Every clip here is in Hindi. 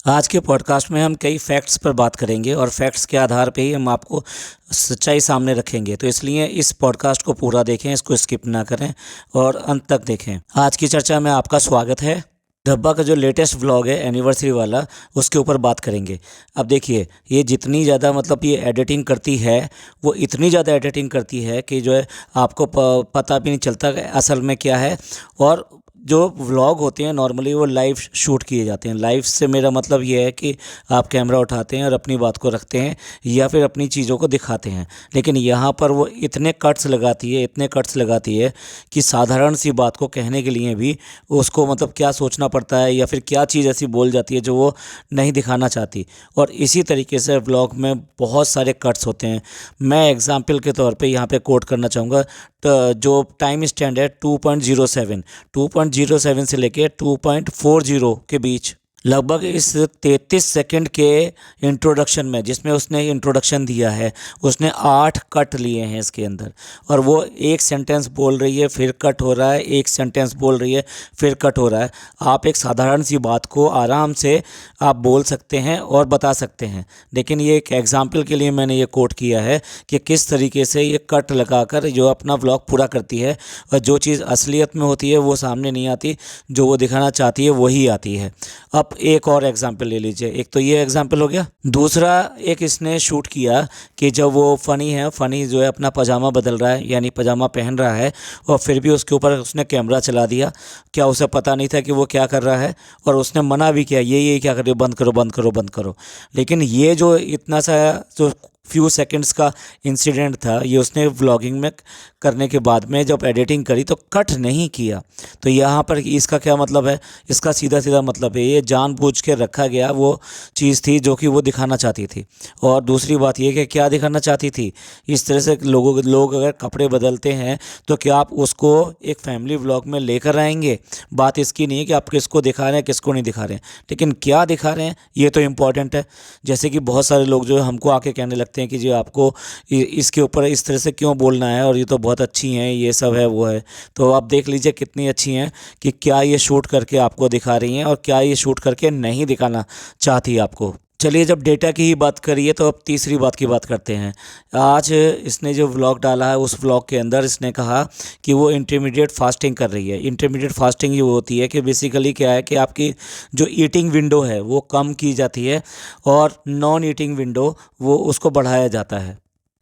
आज के पॉडकास्ट में हम कई फैक्ट्स पर बात करेंगे और फैक्ट्स के आधार पे ही हम आपको सच्चाई सामने रखेंगे। तो इसलिए इस पॉडकास्ट को पूरा देखें, इसको स्किप ना करें और अंत तक देखें। आज की चर्चा में आपका स्वागत है। ढब्बा का जो लेटेस्ट व्लॉग है एनिवर्सरी वाला, उसके ऊपर बात करेंगे। अब देखिए, ये जितनी ज़्यादा ये एडिटिंग करती है, वो इतनी ज़्यादा एडिटिंग करती है कि जो है आपको पता भी नहीं चलता कि असल में क्या है। और जो व्लॉग होते हैं नॉर्मली वो लाइव शूट किए जाते हैं। लाइव से मेरा मतलब ये है कि आप कैमरा उठाते हैं और अपनी बात को रखते हैं या फिर अपनी चीज़ों को दिखाते हैं। लेकिन यहाँ पर वो इतने कट्स लगाती है कि साधारण सी बात को कहने के लिए भी उसको क्या सोचना पड़ता है या फिर क्या चीज़ ऐसी बोल जाती है जो वो नहीं दिखाना चाहती। और इसी तरीके से व्लॉग में बहुत सारे कट्स होते हैं। मैं एग्जाम्पल के तौर पे यहाँ पे कोट करना चाहूँगा। जो टाइम स्टैंड है 2.07 से लेके 2.40 के बीच, लगभग इस 33 सेकंड के इंट्रोडक्शन में, जिसमें उसने इंट्रोडक्शन दिया है, उसने 8 कट लिए हैं इसके अंदर। और वो एक सेंटेंस बोल रही है फिर कट हो रहा है, एक सेंटेंस बोल रही है फिर कट हो रहा है। आप एक साधारण सी बात को आराम से आप बोल सकते हैं और बता सकते हैं। लेकिन ये एक एग्जाम्पल के लिए मैंने ये कोट किया है कि किस तरीके से ये कट लगाकर जो अपना व्लॉग पूरा करती है और जो चीज़ असलियत में होती है वो सामने नहीं आती, जो वो दिखाना चाहती है वही आती है। अब एक और एग्जाम्पल ले लीजिए। एक तो ये एग्जाम्पल हो गया, दूसरा एक इसने शूट किया कि जब वो फ़नी जो है अपना पजामा बदल रहा है, यानी पजामा पहन रहा है, और फिर भी उसके ऊपर उसने कैमरा चला दिया। क्या उसे पता नहीं था कि वो क्या कर रहा है? और उसने मना भी किया, ये क्या कर रहे हो, बंद करो बंद करो बंद करो। लेकिन ये जो इतना सा जो फ्यू सेकंड्स का इंसिडेंट था, ये उसने व्लॉगिंग में करने के बाद में जब एडिटिंग करी तो कट नहीं किया। तो यहाँ पर इसका क्या मतलब है? इसका सीधा सीधा मतलब है ये जानबूझ के रखा गया वो चीज़ थी जो कि वो दिखाना चाहती थी। और दूसरी बात ये कि क्या दिखाना चाहती थी, इस तरह से लोग अगर कपड़े बदलते हैं तो क्या आप उसको एक फैमिली व्लॉग में लेकर आएंगे? बात इसकी नहीं है कि आप किसको दिखा रहे हैं किसको नहीं दिखा रहे हैं, लेकिन क्या दिखा रहे हैं ये तो इम्पॉर्टेंट है। जैसे कि बहुत सारे लोग जो हमको आके कहने लगते हैं कि जी आपको इसके ऊपर इस तरह से क्यों बोलना है, और ये तो बहुत अच्छी हैं, ये सब है वो है। तो आप देख लीजिए कितनी अच्छी हैं कि क्या ये शूट करके आपको दिखा रही हैं और क्या ये शूट करके नहीं दिखाना चाहती आपको। चलिए, जब डेटा की ही बात करिए तो अब तीसरी बात की बात करते हैं। आज इसने जो व्लॉग डाला है उस व्लॉग के अंदर इसने कहा कि वो इंटरमीडिएट फास्टिंग कर रही है। इंटरमीडिएट फास्टिंग ये होती है कि बेसिकली क्या है कि आपकी जो ईटिंग विंडो है वो कम की जाती है और नॉन ईटिंग विंडो वो उसको बढ़ाया जाता है।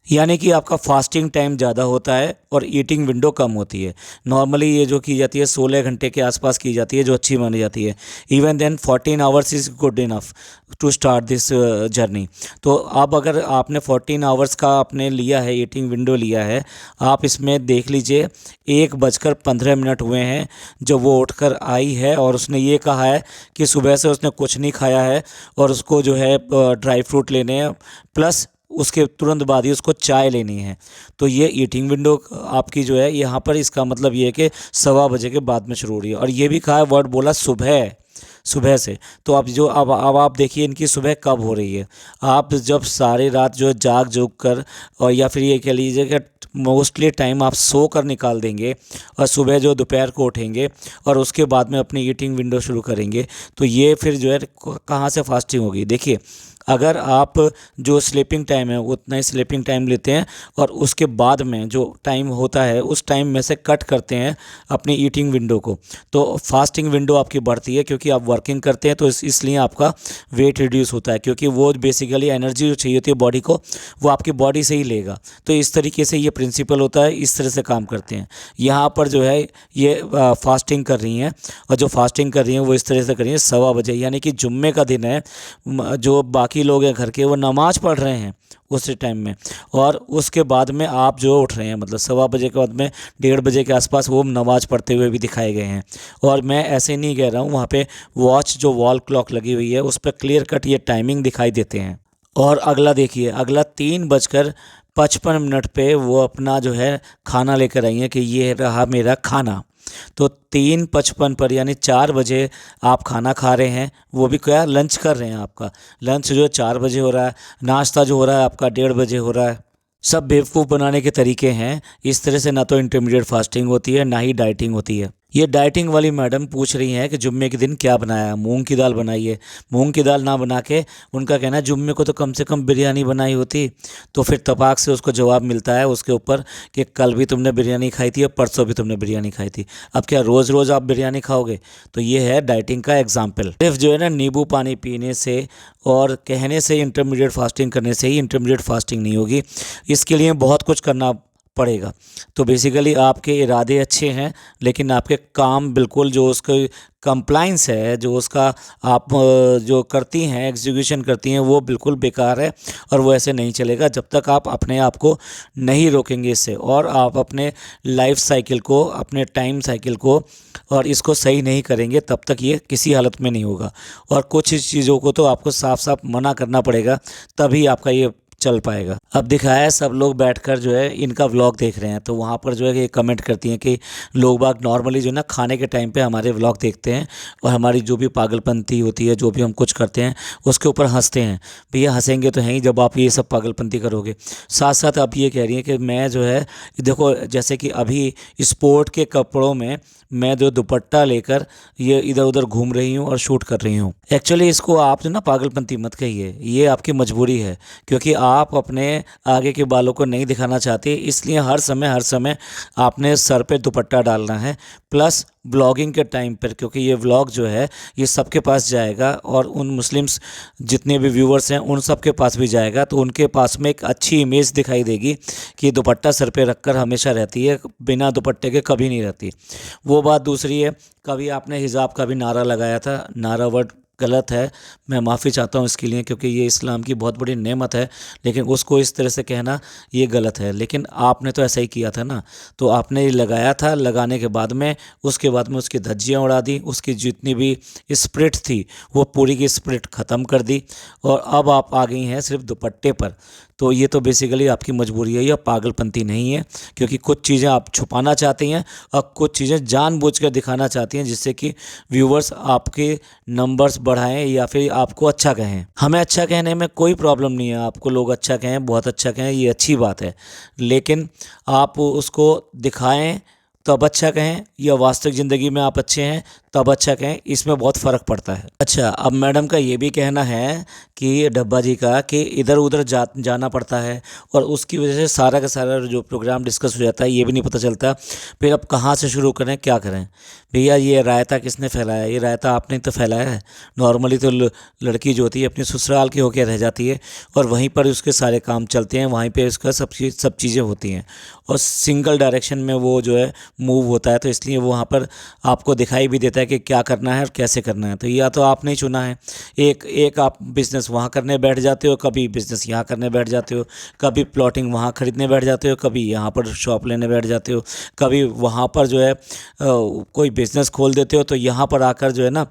यानी कि आपका फास्टिंग टाइम ज़्यादा होता है और ईटिंग विंडो कम होती है। नॉर्मली ये जो की जाती है 16 घंटे के आसपास की जाती है, जो अच्छी मानी जाती है। Even then 14 hours is good enough to start this journey. तो अब अगर आपने 14 आवर्स का आपने लिया है, ईटिंग विंडो लिया है, आप इसमें देख लीजिए 1:15 हुए हैं जब वो उठकर आई है। और उसने ये कहा है कि सुबह से उसने कुछ नहीं खाया है और उसको जो है ड्राई फ्रूट लेने हैं, प्लस उसके तुरंत बाद ही उसको चाय लेनी है। तो ये ईटिंग विंडो आपकी जो है यहाँ पर, इसका मतलब ये है कि 1:15 के बाद में शुरू हो रही है। और ये भी कहा है, वर्ड बोला सुबह से। तो अब आप देखिए इनकी सुबह कब हो रही है। आप जब सारी रात जो जाग कर, और या फिर ये कह लीजिए कि मोस्टली टाइम आप सो कर निकाल देंगे और सुबह जो दोपहर को उठेंगे और उसके बाद में अपनी ईटिंग विंडो शुरू करेंगे, तो ये फिर जो है कहाँ से फास्टिंग होगी। देखिए, अगर आप जो स्लीपिंग टाइम है उतना ही स्लीपिंग टाइम लेते हैं और उसके बाद में जो टाइम होता है उस टाइम में से कट करते हैं अपनी ईटिंग विंडो को, तो फास्टिंग विंडो आपकी बढ़ती है। क्योंकि आप वर्किंग करते हैं तो इसलिए आपका वेट रिड्यूस होता है, क्योंकि वो बेसिकली एनर्जी जो चाहिए होती है बॉडी को, वो आपकी बॉडी से ही लेगा। तो इस तरीके से ये प्रिंसिपल होता है, इस तरह से काम करते हैं। यहाँ पर जो है ये फास्टिंग कर रही हैं, और जो फास्टिंग कर रही हैं वो इस तरह से कर रही हैं 1:15, यानी कि जुम्मे का दिन है। जो बाकी लोग हैं घर के वो नमाज पढ़ रहे हैं उस टाइम में, और उसके बाद में आप जो उठ रहे हैं, मतलब 1:15 के बाद में 1:30 के आसपास वो नमाज पढ़ते हुए भी दिखाए गए हैं। और मैं ऐसे नहीं कह रहा हूँ, वहाँ पे वॉच जो वॉल क्लॉक लगी हुई है उस पर क्लियर कट ये टाइमिंग दिखाई देते हैं। और अगला देखिए, अगला 3:55 पे वो अपना जो है खाना लेकर आई हैं कि ये रहा मेरा खाना। तो 3:55 पर यानी 4 बजे आप खाना खा रहे हैं, वो भी क्या लंच कर रहे हैं। आपका लंच जो 4 बजे हो रहा है, नाश्ता जो हो रहा है आपका 1:30 हो रहा है। सब बेवकूफ़ बनाने के तरीके हैं। इस तरह से ना तो इंटरमीडिएट फास्टिंग होती है ना ही डाइटिंग होती है। ये डाइटिंग वाली मैडम पूछ रही हैं कि जुम्मे के दिन क्या बनाया, मूंग की दाल बनाई है। मूंग की दाल ना बना के उनका कहना है जुम्मे को तो कम से कम बिरयानी बनाई होती। तो फिर तपाक से उसको जवाब मिलता है उसके ऊपर कि कल भी तुमने बिरयानी खाई थी और परसों भी तुमने बिरयानी खाई थी, अब क्या रोज़ रोज़ आप बिरयानी खाओगे? तो ये है डाइटिंग का एग्जाम्पल। सिर्फ जो है ना नींबू पानी पीने से और कहने से इंटरमीडिएट फास्टिंग करने से ही इंटरमीडिएट फास्टिंग नहीं होगी, इसके लिए बहुत कुछ करना पड़ेगा। तो बेसिकली आपके इरादे अच्छे हैं लेकिन आपके काम बिल्कुल जो उसका कंप्लाइंस है, जो उसका आप जो करती हैं एग्जीक्यूशन करती हैं वो बिल्कुल बेकार है और वो ऐसे नहीं चलेगा जब तक आप अपने आप को नहीं रोकेंगे इससे, और आप अपने लाइफ साइकिल को, अपने टाइम साइकिल को और इसको सही नहीं करेंगे तब तक ये किसी हालत में नहीं होगा। और कुछ चीज़ों को तो आपको साफ साफ मना करना पड़ेगा तभी आपका ये चल पाएगा। अब दिखाया है सब लोग बैठकर जो है इनका व्लॉग देख रहे हैं, तो वहाँ पर जो है कि कमेंट करती हैं कि लोग बाग नॉर्मली जो है ना खाने के टाइम पे हमारे व्लॉग देखते हैं और हमारी जो भी पागलपंती होती है, जो भी हम कुछ करते हैं उसके ऊपर हंसते हैं। भैया हंसेंगे तो हैं ही जब आप ये सब पागलपंती करोगे। साथ साथ आप ये कह रही हैं कि मैं जो है देखो जैसे कि अभी स्पोर्ट के कपड़ों में मैं जो दुपट्टा लेकर ये इधर उधर घूम रही हूँ और शूट कर रही हूँ। एक्चुअली इसको आप जो ना पागलपंती मत कहिए, ये आपकी मजबूरी है क्योंकि आप अपने आगे के बालों को नहीं दिखाना चाहते, इसलिए हर समय आपने सर पे दुपट्टा डालना है। प्लस ब्लॉगिंग के टाइम पर, क्योंकि ये व्लॉग जो है ये सबके पास जाएगा और उन मुस्लिम्स जितने भी व्यूवर्स हैं उन सब के पास भी जाएगा, तो उनके पास में एक अच्छी इमेज दिखाई देगी कि दुपट्टा सर पे रखकर हमेशा रहती है, बिना दुपट्टे के कभी नहीं रहती। वो बात दूसरी है, कभी आपने हिजाब का भी नारा लगाया था, नारा वर्ड गलत है, मैं माफ़ी चाहता हूँ इसके लिए क्योंकि ये इस्लाम की बहुत बड़ी नेमत है, लेकिन उसको इस तरह से कहना ये गलत है। लेकिन आपने तो ऐसा ही किया था ना, तो आपने ये लगाया था, लगाने के बाद में उसके बाद में उसकी धज्जियाँ उड़ा दी, उसकी जितनी भी स्पिरिट थी वो पूरी की स्पिरिट ख़त्म कर दी और अब आप आ गई हैं सिर्फ दुपट्टे पर। तो ये तो बेसिकली आपकी मजबूरी है, यह पागलपंती नहीं है, क्योंकि कुछ चीज़ें आप छुपाना चाहती हैं और कुछ चीज़ें जानबूझकर दिखाना चाहती हैं जिससे कि व्यूवर्स आपके नंबर्स बढ़ाएं या फिर आपको अच्छा कहें। हमें अच्छा कहने में कोई प्रॉब्लम नहीं है, आपको लोग अच्छा कहें, बहुत अच्छा कहें, ये अच्छी बात है, लेकिन आप उसको दिखाएं तब अच्छा कहें या वास्तविक ज़िंदगी में आप अच्छे हैं तब अच्छा कहें, इसमें बहुत फ़र्क पड़ता है। अच्छा, अब मैडम का ये भी कहना है कि डब्बा जी का कि इधर उधर जाना पड़ता है और उसकी वजह से सारा का सारा जो प्रोग्राम डिस्कस हो जाता है ये भी नहीं पता चलता, फिर अब कहाँ से शुरू करें, क्या करें। भैया ये रायता किसने फैलाया? ये रायता आपने तो फैलाया है। नॉर्मली तो लड़की जो होती है अपनी ससुराल के होकर रह जाती है और वहीं पर उसके सारे काम चलते हैं, वहीं पर उसका सब चीज़ें होती हैं और सिंगल डायरेक्शन में वो जो है मूव होता है, तो इसलिए वो वहाँ पर आपको दिखाई भी देता है कि क्या करना है और कैसे करना है। तो या तो आपने चुना है, एक आप बिज़नेस वहाँ करने बैठ जाते हो, कभी बिज़नेस यहाँ करने बैठ जाते हो, कभी प्लॉटिंग वहाँ खरीदने बैठ जाते हो, कभी यहाँ पर शॉप लेने बैठ जाते हो, कभी वहाँ पर जो है कोई बिज़नेस खोल देते हो, तो यहाँ पर आकर जो है ना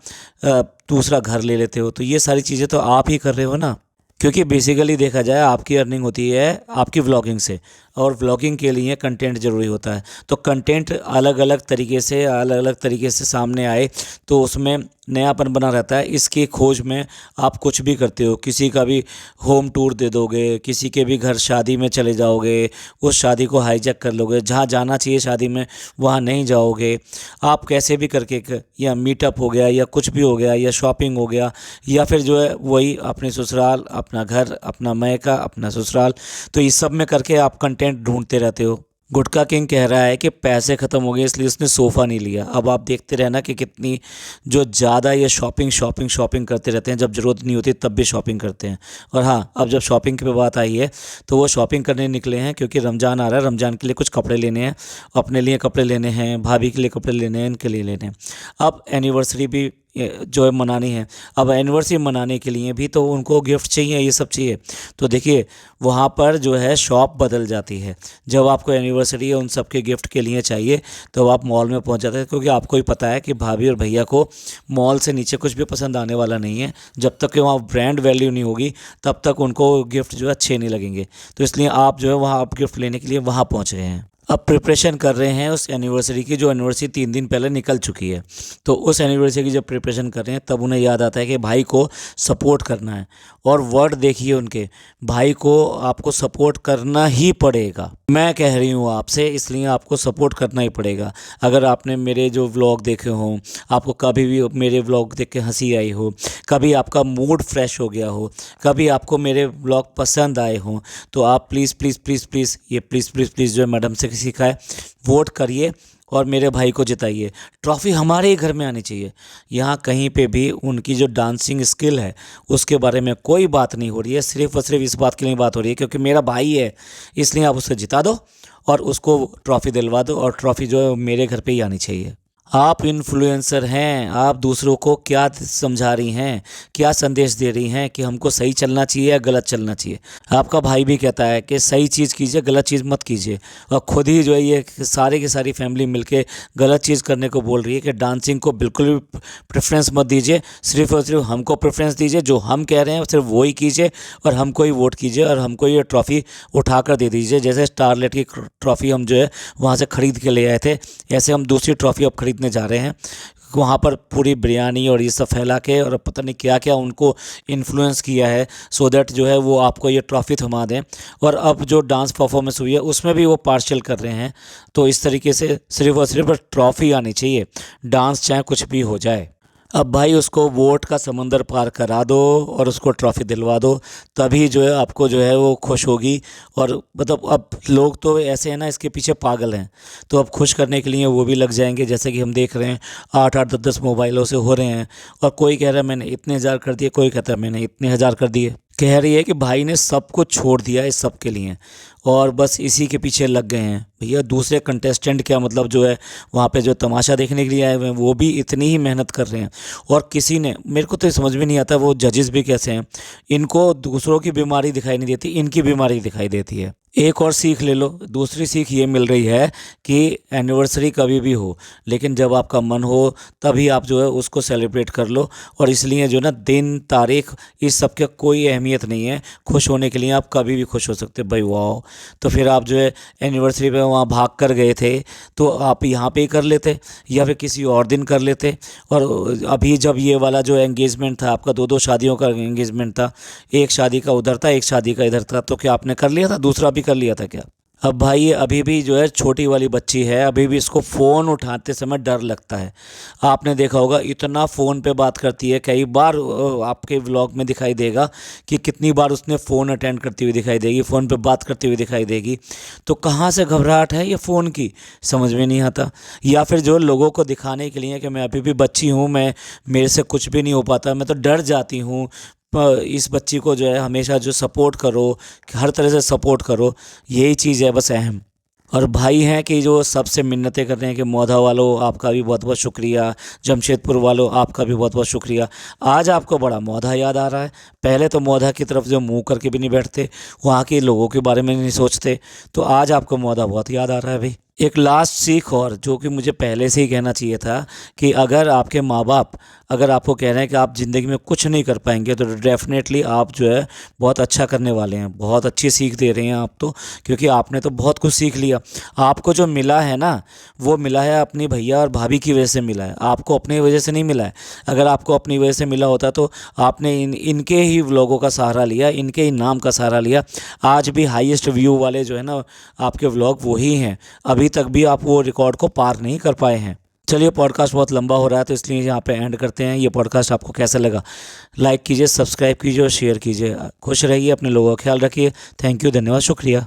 दूसरा घर ले लेते हो। तो ये सारी चीज़ें तो आप ही कर रहे हो ना, क्योंकि बेसिकली देखा जाए आपकी अर्निंग होती है आपकी व्लॉगिंग से और व्लॉगिंग के लिए कंटेंट ज़रूरी होता है। तो कंटेंट अलग अलग तरीके से सामने आए तो उसमें नयापन बना रहता है। इसकी खोज में आप कुछ भी करते हो, किसी का भी होम टूर दे दोगे, किसी के भी घर शादी में चले जाओगे, उस शादी को हाईजैक कर लोगे, जहाँ जाना चाहिए शादी में वहाँ नहीं जाओगे, आप कैसे भी करके या मीटअप हो गया या कुछ भी हो गया या शॉपिंग हो गया या फिर जो है वही अपने ससुराल, अपना घर, अपना मायका, अपना ससुराल, तो इस सब में करके आप कंटेंट ढूंढते रहते हो। गुटका किंग कह रहा है कि पैसे ख़त्म हो गए इसलिए उसने सोफ़ा नहीं लिया। अब आप देखते रहना कि कितनी जो ज़्यादा ये शॉपिंग करते रहते हैं, जब ज़रूरत नहीं होती तब भी शॉपिंग करते हैं। और हाँ, अब जब शॉपिंग की बात आई है तो वो शॉपिंग करने निकले हैं क्योंकि रमज़ान आ रहा है, रमज़ान के लिए कुछ कपड़े लेने हैं, अपने लिए कपड़े लेने हैं, भाभी के लिए कपड़े लेने हैं, इनके लिए लेने हैं। अब एनिवर्सरी भी जो है मनानी है, अब एनिवर्सरी मनाने के लिए भी तो उनको गिफ्ट चाहिए, ये सब चाहिए। तो देखिए वहाँ पर जो है शॉप बदल जाती है। जब आपको एनिवर्सरी है उन सब के गिफ्ट के लिए चाहिए तो आप मॉल में पहुँच जाते हैं, क्योंकि आपको ही पता है कि भाभी और भैया को मॉल से नीचे कुछ भी पसंद आने वाला नहीं है। जब तक कि वहाँ ब्रांड वैल्यू नहीं होगी तब तक उनको गिफ्ट जो है अच्छे नहीं लगेंगे। तो इसलिए आप जो है वहाँ आप गिफ्ट लेने के लिए वहाँ पहुँच गए हैं। अब प्रिपरेशन कर रहे हैं उस एनिवर्सरी की, जो एनिवर्सरी 3 दिन पहले निकल चुकी है। तो उस एनिवर्सरी की जब प्रिपरेशन कर रहे हैं तब उन्हें याद आता है कि भाई को सपोर्ट करना है, और वर्ड देखिए उनके, भाई को आपको सपोर्ट करना ही पड़ेगा। मैं कह रही हूँ आपसे, इसलिए आपको सपोर्ट करना ही पड़ेगा। अगर आपने मेरे जो व्लॉग देखे हों, आपको कभी भी मेरे व्लॉग देख के हंसी आई हो, कभी आपका मूड फ्रेश हो गया हो, कभी आपको मेरे व्लॉग पसंद आए हों, तो आप प्लीज़ प्लीज़ प्लीज़ प्लीज़ ये प्लीज़ प्लीज़ प्लीज़ जो है मैडम से सीखा है, वोट करिए और मेरे भाई को जिताइए। ट्रॉफ़ी हमारे ही घर में आनी चाहिए। यहाँ कहीं पे भी उनकी जो डांसिंग स्किल है उसके बारे में कोई बात नहीं हो रही है, सिर्फ़ और सिर्फ इस बात के लिए बात हो रही है क्योंकि मेरा भाई है, इसलिए आप उसे जिता दो और उसको ट्रॉफ़ी दिलवा दो और ट्रॉफ़ी जो है मेरे घर पे ही आनी चाहिए। आप इन्फ्लुएंसर हैं, आप दूसरों को क्या समझा रही हैं, क्या संदेश दे रही हैं कि हमको सही चलना चाहिए या गलत चलना चाहिए। आपका भाई भी कहता है कि सही चीज़ कीजिए, गलत चीज़ मत कीजिए, और खुद ही जो है ये सारे की सारी फैमिली मिलके गलत चीज़ करने को बोल रही है कि डांसिंग को बिल्कुल भी प्रेफरेंस मत दीजिए, सिर्फ और सिर्फ हमको प्रेफरेंस दीजिए, जो हम कह रहे हैं सिर्फ वही कीजिए और हमको ही वोट कीजिए और हमको ये ट्रॉफ़ी उठा कर दे दीजिए। जैसे स्टारलेट की ट्रॉफ़ी हम जो है वहाँ से ख़रीद के ले आए थे, ऐसे हम दूसरी ट्रॉफ़ी अब खरीदने जा रहे हैं। वहाँ पर पूरी बिरयानी और ये सब फैला के और पता नहीं क्या क्या उनको इन्फ्लुएंस किया है, सो दैट जो है वो आपको ये ट्रॉफ़ी थमा दें। और अब जो डांस परफॉर्मेंस हुई है उसमें भी वो पार्शियल कर रहे हैं। तो इस तरीके से सिर्फ और सिर्फ ट्रॉफ़ी आनी चाहिए, डांस चाहे कुछ भी हो जाए। अब भाई उसको वोट का समंदर पार करा दो और उसको ट्रॉफ़ी दिलवा दो, तभी जो है आपको जो है वो खुश होगी। और मतलब अब लोग तो ऐसे हैं ना, इसके पीछे पागल हैं, तो अब खुश करने के लिए वो भी लग जाएंगे। जैसे कि हम देख रहे हैं 8-8 10-10 मोबाइलों से हो रहे हैं, और कोई कह रहा है मैंने इतने हज़ार कर दिए, कोई कहता है मैंने इतने हज़ार कर दिए। कह रही है कि भाई ने सब कुछ छोड़ दिया इस सब के लिए और बस इसी के पीछे लग गए हैं। भैया दूसरे कंटेस्टेंट क्या मतलब जो है वहाँ पे जो तमाशा देखने के लिए आए हुए हैं वो भी इतनी ही मेहनत कर रहे हैं, और किसी ने, मेरे को तो समझ में नहीं आता वो जजेस भी कैसे हैं, इनको दूसरों की बीमारी दिखाई नहीं देती, इनकी बीमारी दिखाई देती है। एक और सीख ले लो, दूसरी सीख ये मिल रही है कि एनिवर्सरी कभी भी हो, लेकिन जब आपका मन हो तभी आप जो है उसको सेलिब्रेट कर लो। और इसलिए जो ना दिन तारीख इस सब के कोई अहमियत नहीं है, खुश होने के लिए आप कभी भी खुश हो सकते भाई। वाह, तो फिर आप जो है एनिवर्सरी पे वहाँ भाग कर गए थे तो आप यहाँ पे ही कर लेते या फिर किसी और दिन कर लेते। और अभी जब ये वाला जो एंगेजमेंट था आपका, 2-2 शादियों का एंगेजमेंट था, एक शादी का उधर था एक शादी का इधर था, तो क्या आपने कर लिया था, दूसरा भी कर लिया था क्या? अब भाई ये अभी भी जो है छोटी वाली बच्ची है, अभी भी इसको फ़ोन उठाते समय डर लगता है। आपने देखा होगा इतना फ़ोन पे बात करती है, कई बार आपके व्लॉग में दिखाई देगा कि कितनी बार उसने फ़ोन अटेंड करती हुई दिखाई देगी, फ़ोन पे बात करती हुई दिखाई देगी। तो कहाँ से घबराहट है ये फ़ोन की, समझ में नहीं आता। या फिर जो लोगों को दिखाने के लिए कि मैं अभी भी बच्ची हूँ, मैं मेरे से कुछ भी नहीं हो पाता, मैं तो डर जाती हूँ। इस बच्ची को जो है हमेशा जो सपोर्ट करो, हर तरह से सपोर्ट करो, यही चीज़ है बस अहम। और भाई हैं कि जो सबसे मिन्नतें कर रहे हैं कि मौधा वालों आपका भी बहुत बहुत शुक्रिया, जमशेदपुर वालों आपका भी बहुत बहुत शुक्रिया। आज आपको बड़ा मौधा याद आ रहा है, पहले तो मौधा की तरफ जो मुंह करके भी नहीं बैठते, वहाँ के लोगों के बारे में नहीं सोचते, तो आज आपको मौधा बहुत याद आ रहा है भाई। एक लास्ट सीख और जो कि मुझे पहले से ही कहना चाहिए था कि अगर आपके माँ बाप अगर आपको कह रहे हैं कि आप ज़िंदगी में कुछ नहीं कर पाएंगे, तो डेफ़िनेटली आप जो है बहुत अच्छा करने वाले हैं, बहुत अच्छी सीख दे रहे हैं आप तो, क्योंकि आपने तो बहुत कुछ सीख लिया। आपको जो मिला है ना, वो मिला है अपनी भैया और भाभी की वजह से मिला है, आपको अपनी वजह से नहीं मिला है। अगर आपको अपनी वजह से मिला होता तो आपने इनके ही व्लॉगों का सहारा लिया, इनके ही नाम का सहारा लिया। आज भी हाईएस्ट व्यू वाले जो है ना आपके व्लॉग वही हैं, अभी तक भी आप वो रिकॉर्ड को पार नहीं कर पाए हैं। चलिए, पॉडकास्ट बहुत लंबा हो रहा है तो इसलिए यहाँ पे एंड करते हैं। ये पॉडकास्ट आपको कैसा लगा, लाइक कीजिए, सब्सक्राइब कीजिए और शेयर कीजिए। खुश रहिए, अपने लोगों का ख्याल रखिए। थैंक यू, धन्यवाद, शुक्रिया।